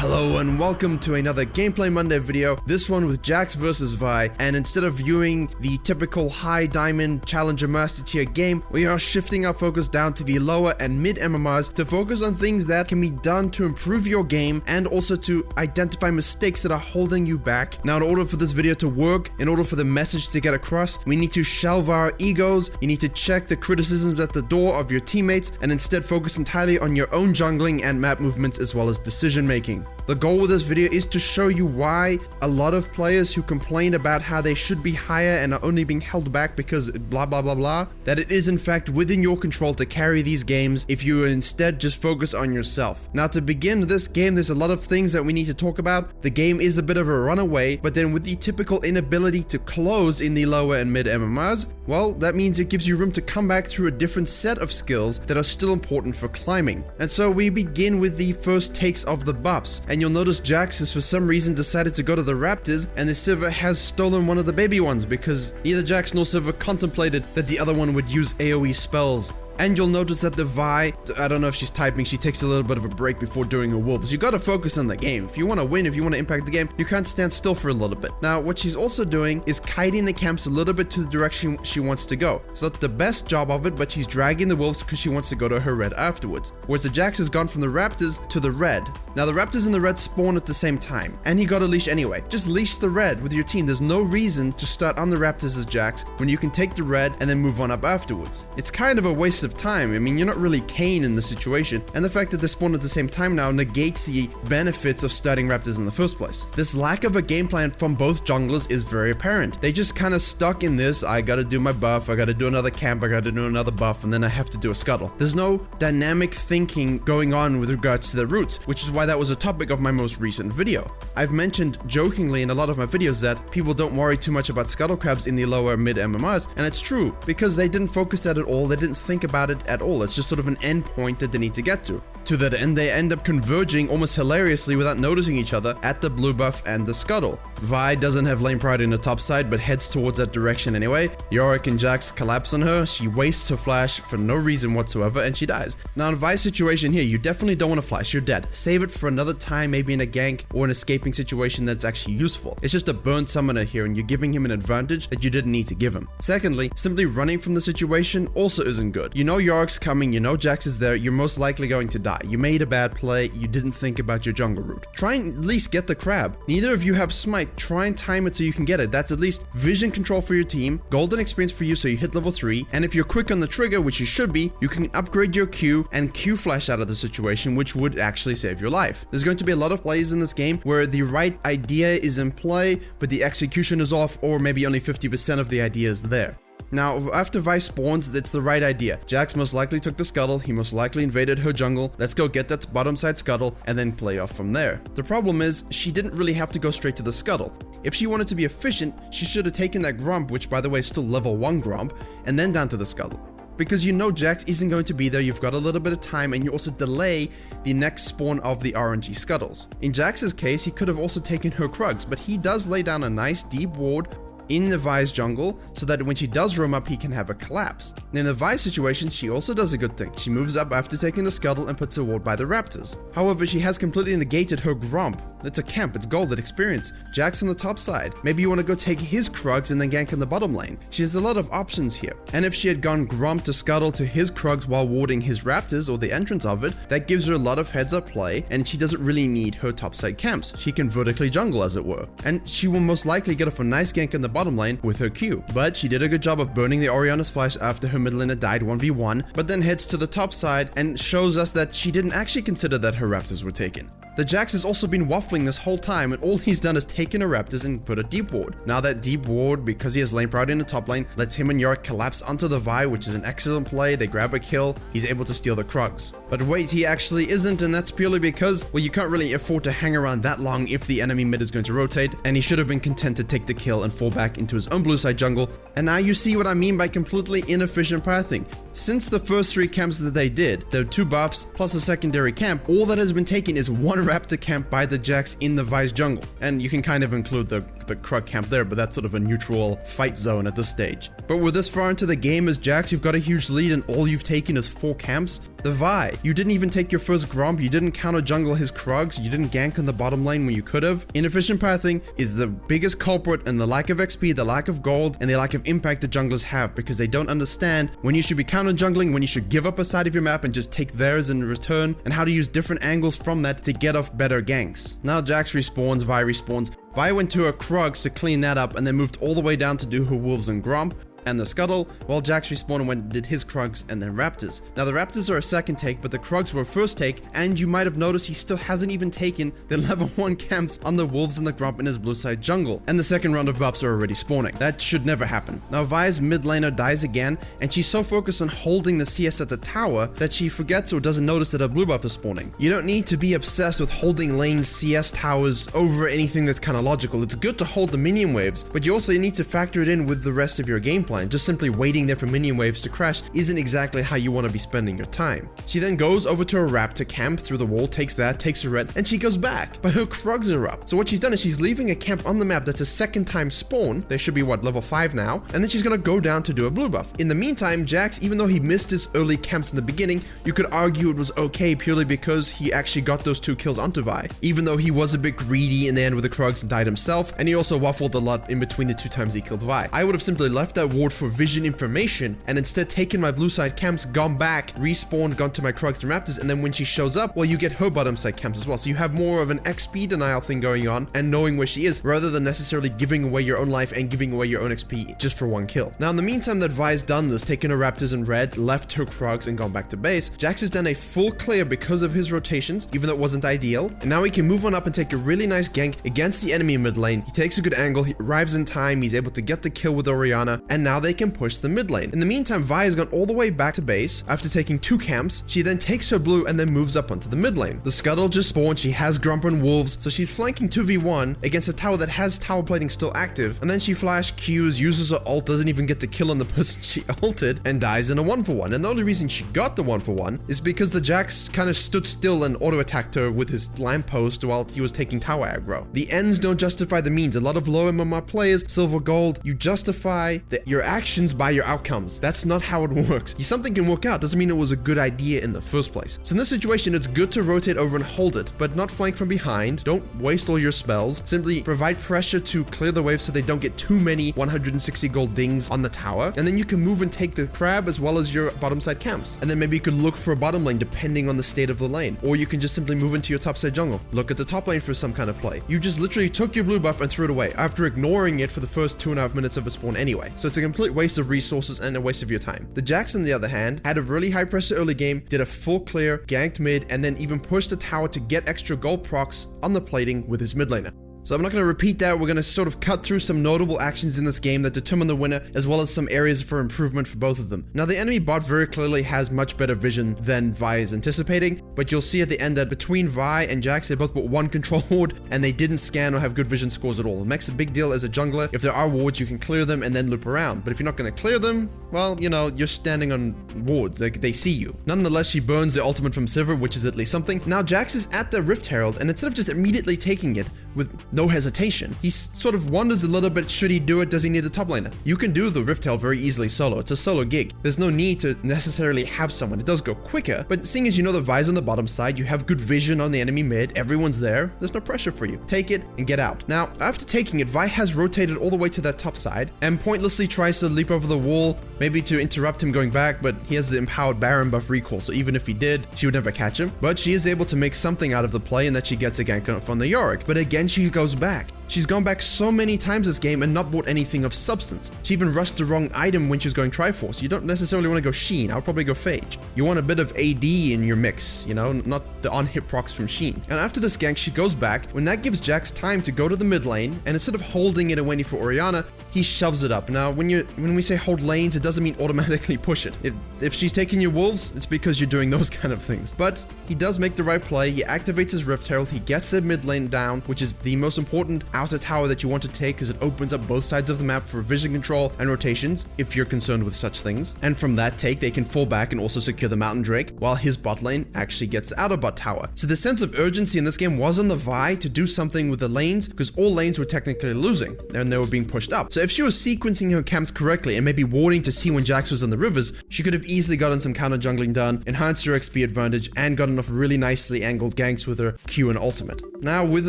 Hello and welcome to another Gameplay Monday video, this one with Jax vs Vi, and instead of viewing the typical high diamond challenger master tier game, we are shifting our focus down to the lower and mid MMRs to focus on things that can be done to improve your game and also to identify mistakes that are holding you back. Now in order for this video to work, in order for the message to get across, we need to shelve our egos, you need to check the criticisms at the door of your teammates and instead focus entirely on your own jungling and map movements as well as decision making. The goal with this video is to show you why a lot of players who complain about how they should be higher and are only being held back because blah blah blah blah, that it is in fact within your control to carry these games if you instead just focus on yourself. Now to begin this game, there's a lot of things that we need to talk about. The game is a bit of a runaway, but then with the typical inability to close in the lower and mid MMRs, well, that means it gives you room to come back through a different set of skills that are still important for climbing. And so we begin with the first takes of the buffs. And you'll notice Jax has for some reason decided to go to the Raptors, and the Sivir has stolen one of the baby ones because neither Jax nor Sivir contemplated that the other one would use AoE spells. And you'll notice that the Vi, I don't know if she's typing, she takes a little bit of a break before doing her wolves. You gotta focus on the game. If you want to win, if you want to impact the game, you can't stand still for a little bit. Now, what she's also doing is kiting the camps a little bit to the direction she wants to go. It's not the best job of it, but she's dragging the wolves because she wants to go to her red afterwards. Whereas the Jax has gone from the Raptors to the red. Now, the Raptors and the red spawn at the same time, and he got a leash anyway. Just leash the red with your team. There's no reason to start on the Raptors as Jax when you can take the red and then move on up afterwards. It's kind of a waste of time. I mean, you're not really Kane in the situation, and the fact that they spawn at the same time now negates the benefits of starting Raptors in the first place. This lack of a game plan from both junglers is very apparent. They just kind of stuck in this, I gotta do my buff, I gotta do another camp, I gotta do another buff, and then I have to do a scuttle. There's no dynamic thinking going on with regards to their roots, which is why that was a topic of my most recent video. I've mentioned jokingly in a lot of my videos that people don't worry too much about scuttle crabs in the lower mid MMRs, and it's true, because they didn't focus that at all, they didn't think about it at all. It's just sort of an end point that they need to get to. To that end, they end up converging almost hilariously without noticing each other at the blue buff and the scuttle. Vi doesn't have lane pride in the top side, but heads towards that direction anyway. Yorick and Jax collapse on her, she wastes her flash for no reason whatsoever, and she dies. Now in Vi's situation here, you definitely don't want to flash, you're dead. Save it for another time, maybe in a gank or an escaping situation that's actually useful. It's just a burn summoner here, and you're giving him an advantage that you didn't need to give him. Secondly, simply running from the situation also isn't good. You know Yorick's coming, you know Jax is there, you're most likely going to die. You made a bad play, you didn't think about your jungle route. Try and at least get the crab. Neither of you have smite, try and time it so you can get it. That's at least vision control for your team, golden experience for you so you hit level 3, and if you're quick on the trigger, which you should be, you can upgrade your Q and Q flash out of the situation, which would actually save your life. There's going to be a lot of plays in this game where the right idea is in play, but the execution is off, or maybe only 50% of the idea is there. Now, after Vi spawns, it's the right idea. Jax most likely took the scuttle, he most likely invaded her jungle. Let's go get that bottom side scuttle and then play off from there. The problem is, she didn't really have to go straight to the scuttle. If she wanted to be efficient, she should have taken that Grump, which by the way is still level 1 Grump, and then down to the scuttle. Because you know Jax isn't going to be there, you've got a little bit of time, and you also delay the next spawn of the RNG scuttles. In Jax's case, he could have also taken her Krugs, but he does lay down a nice deep ward in the Vi's jungle so that when she does roam up, he can have a collapse. In the Vi situation, she also does a good thing. She moves up after taking the scuttle and puts a ward by the Raptors. However, she has completely negated her Grump. It's a camp, it's golden experience. Jax on the top side. Maybe you want to go take his Krugs and then gank in the bottom lane. She has a lot of options here. And if she had gone Grump to scuttle to his Krugs while warding his Raptors or the entrance of it, that gives her a lot of heads up play, and she doesn't really need her top side camps. She can vertically jungle as it were. And she will most likely get off a nice gank in the bottom lane with her Q. But she did a good job of burning the Orianna's flash after her mid laner died 1v1, but then heads to the top side and shows us that she didn't actually consider that her Raptors were taken. The Jax has also been waffling this whole time, and all he's done is taken a Raptors and put a deep ward. Now that deep ward, because he has lane pride in the top lane, lets him and Yorick collapse onto the Vi, which is an excellent play. They grab a kill, he's able to steal the Krugs. But wait, he actually isn't, and that's purely because, well, you can't really afford to hang around that long if the enemy mid is going to rotate, and he should have been content to take the kill and fall back into his own blue side jungle. And now you see what I mean by completely inefficient pathing. Since the first 3 camps that they did, there are 2 buffs plus a secondary camp, all that has been taken is 1 Raptor camp by the Jax in the Vi's jungle. And you can kind of include the Krug camp there, but that's sort of a neutral fight zone at this stage. But we're this far into the game as Jax, you've got a huge lead and all you've taken is 4 camps. The Vi, you didn't even take your first Gromp, you didn't counter jungle his Krugs, you didn't gank on the bottom lane when you could have. Inefficient pathing is the biggest culprit in the lack of XP, the lack of gold, and the lack of impact the junglers have, because they don't understand when you should be counter jungling, when you should give up a side of your map and just take theirs in return, and how to use different angles from that to get off better ganks. Now Jax respawns, Vi respawns. Vi went to her Krugs to clean that up and then moved all the way down to do her Wolves and Gromp and the Scuttle, while Jax respawned and went and did his Krugs and then Raptors. Now the Raptors are a second take, but the Krugs were a first take, and you might have noticed he still hasn't even taken the level 1 camps on the Wolves and the Gromp in his blue side jungle, and the second round of buffs are already spawning. That should never happen. Now Vi's mid laner dies again, and she's so focused on holding the CS at the tower that she forgets or doesn't notice that a blue buff is spawning. You don't need to be obsessed with holding lane CS towers over anything that's kind of logical. It's good to hold the minion waves, but you also need to factor it in with the rest of your gameplay. Just simply waiting there for minion waves to crash isn't exactly how you want to be spending your time. She then goes over to her Raptor camp through the wall, takes that, takes her red, and she goes back. But her Krugs are up. So what she's done is she's leaving a camp on the map that's a second time spawn. They should be level 5 now. And then she's gonna go down to do a blue buff. In the meantime, Jax, even though he missed his early camps in the beginning, you could argue it was okay purely because he actually got those 2 kills onto Vi. Even though he was a bit greedy in the end with the Krugs and died himself, and he also waffled a lot in between the 2 times he killed Vi. I would have simply left that ward for vision information and instead taken my blue side camps, gone back, respawned, gone to my Krugs and Raptors, and then when she shows up, well, you get her bottom side camps as well. So you have more of an XP denial thing going on and knowing where she is, rather than necessarily giving away your own life and giving away your own XP just for 1 kill. Now in the meantime that Vi's done this, taken her Raptors in red, left her Krugs and gone back to base, Jax has done a full clear because of his rotations, even though it wasn't ideal, and now he can move on up and take a really nice gank against the enemy mid lane. He takes a good angle, he arrives in time, he's able to get the kill with Orianna, and now they can push the mid lane. In the meantime, Vi has gone all the way back to base after taking 2 camps. She then takes her blue and then moves up onto the mid lane. The Scuttle just spawned, she has Gromp and Wolves, so she's flanking 2v1 against a tower that has tower plating still active, and then she flash Qs, uses her ult, doesn't even get the kill on the person she ulted, and dies in a 1-for-1. And the only reason she got the 1-for-1 is because the Jax kind of stood still and auto-attacked her with his lamppost while he was taking tower aggro. The ends don't justify the means. A lot of low MMR players, silver gold, you justify your actions by your outcomes. That's not how it works. Something can work out, doesn't mean it was a good idea in the first place. So in this situation, it's good to rotate over and hold it, but not flank from behind. Don't waste all your spells. Simply provide pressure to clear the wave so they don't get too many 160 gold dings on the tower, and then you can move and take the crab as well as your bottom side camps. And then maybe you could look for a bottom lane depending on the state of the lane, or you can just simply move into your top side jungle. Look at the top lane for some kind of play. You just literally took your blue buff and threw it away after ignoring it for the first 2.5 minutes of a spawn anyway. So it's a complete waste of resources and a waste of your time. The Jax, on the other hand, had a really high pressure early game, did a full clear, ganked mid, and then even pushed the tower to get extra gold procs on the plating with his mid laner. So I'm not going to repeat that. We're going to sort of cut through some notable actions in this game that determine the winner, as well as some areas for improvement for both of them. Now the enemy bot very clearly has much better vision than Vi is anticipating, but you'll see at the end that between Vi and Jax, they both put 1 control ward, and they didn't scan or have good vision scores at all. It makes a big deal as a jungler. If there are wards, you can clear them and then loop around. But if you're not going to clear them, well, you know, you're standing on wards. They see you. Nonetheless, she burns the ultimate from Sivir, which is at least something. Now Jax is at the Rift Herald, and instead of just immediately taking it with no hesitation, he sort of wonders a little bit, should he do it? Does he need a top laner? You can do the Rift Herald very easily solo. It's a solo gig. There's no need to necessarily have someone. It does go quicker, but seeing as you know the Vi's on the bottom side, you have good vision on the enemy mid, everyone's there, there's no pressure for you. Take it and get out. Now, after taking it, Vi has rotated all the way to that top side and pointlessly tries to leap over the wall, maybe to interrupt him going back, but he has the empowered Baron buff recall, so even if he did, she would never catch him. But she is able to make something out of the play, and that she gets a gank from the Yorick. But again, she goes back. She's gone back so many times this game and not bought anything of substance. She even rushed the wrong item when she was going Triforce. You don't necessarily want to go Sheen. I would probably go Phage. You want a bit of AD in your mix, you know, not the on-hit procs from Sheen. And after this gank, she goes back. When that gives Jax time to go to the mid lane, and instead of holding it and waiting for Orianna, he shoves it up. Now, when we say hold lanes, it doesn't mean automatically push it. If she's taking your wolves, it's because you're doing those kind of things. But he does make the right play. He activates his Rift Herald. He gets the mid lane down, which is the most important outer tower that you want to take because it opens up both sides of the map for vision control and rotations, if you're concerned with such things. And from that take, they can fall back and also secure the Mountain Drake, while his bot lane actually gets the outer bot tower. So the sense of urgency in this game was on the Vi to do something with the lanes, because all lanes were technically losing, and they were being pushed up. So if she was sequencing her camps correctly and maybe warding to see when Jax was on the rivers, she could have easily gotten some counter jungling done, enhanced her XP advantage, and gotten off really nicely angled ganks with her Q and ultimate. Now with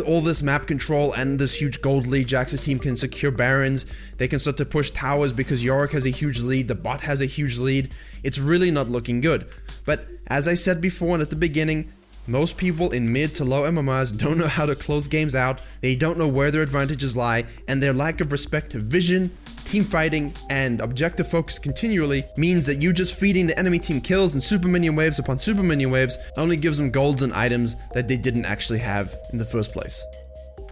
all this map control and this huge gold lead, Jax's team can secure barons, they can start to push towers because Yorick has a huge lead, the bot has a huge lead. It's really not looking good. But as I said before and at the beginning, most people in mid to low MMRs don't know how to close games out, they don't know where their advantages lie, and their lack of respect to vision, team fighting, and objective focus continually means that you just feeding the enemy team kills and super minion waves upon super minion waves only gives them golds and items that they didn't actually have in the first place.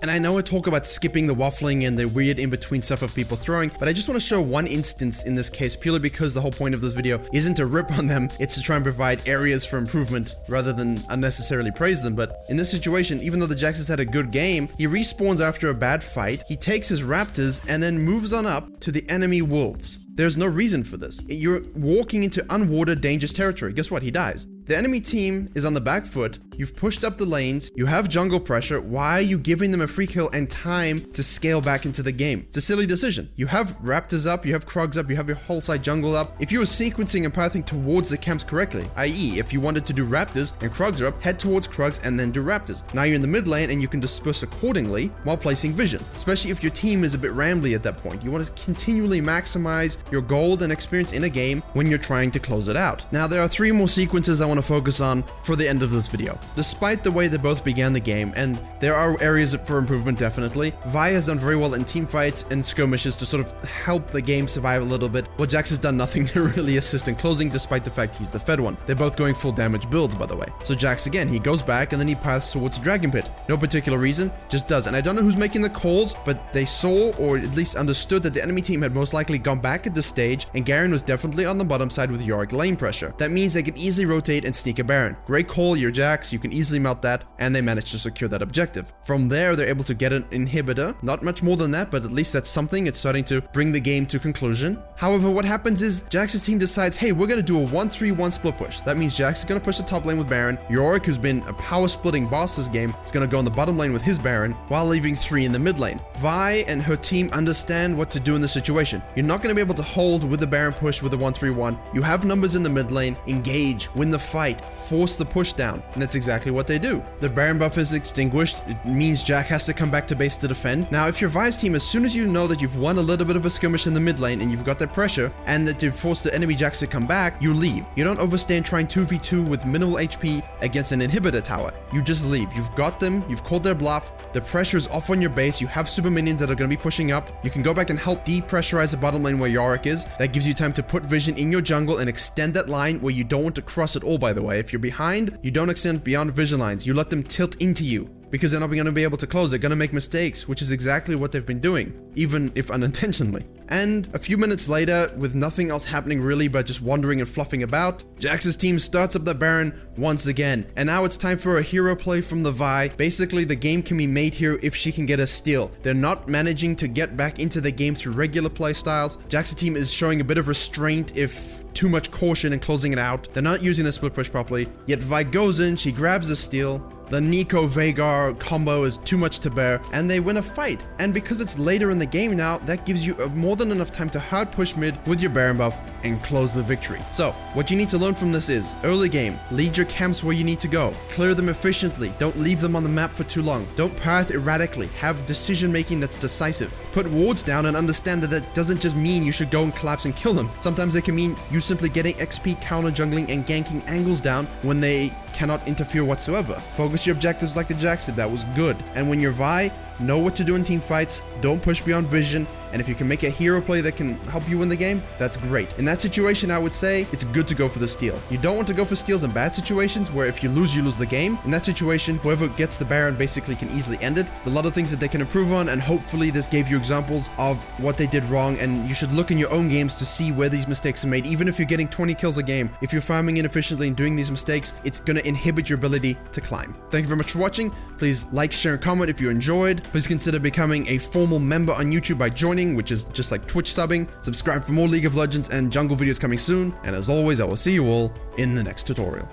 And I know I talk about skipping the waffling and the weird in-between stuff of people throwing, but I just want to show one instance in this case purely because the whole point of this video isn't to rip on them, it's to try and provide areas for improvement rather than unnecessarily praise them. But in this situation, even though the Jax has had a good game, he respawns after a bad fight, he takes his raptors and then moves on up to the enemy wolves. There's no reason for this. You're walking into unwatered dangerous territory. Guess what? He dies. The enemy team is on the back foot, you've pushed up the lanes, you have jungle pressure, why are you giving them a free kill and time to scale back into the game? It's a silly decision. You have raptors up, you have Krugs up, you have your whole side jungle up. If you were sequencing and pathing towards the camps correctly, i.e. if you wanted to do raptors and Krugs are up, head towards Krugs and then do raptors. Now you're in the mid lane and you can disperse accordingly while placing vision, especially if your team is a bit rambly at that point. You want to continually maximize your gold and experience in a game when you're trying to close it out. Now there are 3 more sequences I want to focus on for the end of this video. Despite the way they both began the game, and there are areas for improvement definitely, Vi has done very well in team fights and skirmishes to sort of help the game survive a little bit, while Jax has done nothing to really assist in closing despite the fact he's the fed one. They're both going full damage builds, by the way. So Jax again, he goes back and then he paths towards Dragon Pit. No particular reason, just does. And I don't know who's making the calls, but they saw or at least understood that the enemy team had most likely gone back at this stage and Garen was definitely on the bottom side with Yorick lane pressure. That means they could easily rotate and sneak a Baron. Great call, you're Jax, you can easily melt that, and they managed to secure that objective. From there, they're able to get an inhibitor. Not much more than that, but at least that's something. It's starting to bring the game to conclusion. However, what happens is Jax's team decides, hey, we're going to do a 1-3-1 split push. That means Jax is going to push the top lane with Baron. Yorick, who's been a power splitting boss this game, is going to go in the bottom lane with his Baron, while leaving 3 in the mid lane. Vi and her team understand what to do in this situation. You're not going to be able to hold with the Baron push with the 1-3-1. You have numbers in the mid lane, engage, win the fight, force the push down, and that's exactly what they do. The Baron buff is extinguished. It means Jack has to come back to base to defend. Now, if you're Vi's team, as soon as you know that you've won a little bit of a skirmish in the mid lane and you've got that pressure and that you've forced the enemy Jacks to come back, you leave. You don't overstand trying 2v2 with minimal HP against an inhibitor tower. You just leave. You've got them. You've called their bluff. The pressure is off on your base. You have super minions that are going to be pushing up. You can go back and help depressurize the bottom lane where Yorick is. That gives you time to put vision in your jungle and extend that line where you don't want to cross at all, by the way. If you're behind, you don't extend beyond vision lines. You let them tilt into you because they're not going to be able to close. They're going to make mistakes, which is exactly what they've been doing, even if unintentionally. And a few minutes later, with nothing else happening really but just wandering and fluffing about, Jax's team starts up the Baron once again. And now it's time for a hero play from the Vi. Basically, the game can be made here if she can get a steal. They're not managing to get back into the game through regular play styles. Jax's team is showing a bit of restraint, if too much caution in closing it out. They're not using the split push properly. Yet Vi goes in, she grabs the steal. The Nico Veigar combo is too much to bear, and they win a fight. And because it's later in the game now, that gives you more than enough time to hard push mid with your Baron buff and close the victory. So, what you need to learn from this is, early game, lead your camps where you need to go. Clear them efficiently. Don't leave them on the map for too long. Don't path erratically. Have decision making that's decisive. Put wards down and understand that that doesn't just mean you should go and collapse and kill them. Sometimes it can mean you simply getting XP counter jungling and ganking angles down when they cannot interfere whatsoever. Focus your objectives like the Jax did. That was good. And when you're Vi, know what to do in team fights. Don't push beyond vision. And if you can make a hero play that can help you win the game, that's great. In that situation, I would say it's good to go for the steal. You don't want to go for steals in bad situations where if you lose the game. In that situation, whoever gets the Baron basically can easily end it. There are a lot of things that they can improve on, and hopefully this gave you examples of what they did wrong, and you should look in your own games to see where these mistakes are made. Even if you're getting 20 kills a game, if you're farming inefficiently and doing these mistakes, it's going to inhibit your ability to climb. Thank you very much for watching. Please like, share, and comment if you enjoyed. please consider becoming a formal member on YouTube by joining, which is just like Twitch subbing. Subscribe for more League of Legends and jungle videos coming soon, and as always, I will see you all in the next tutorial.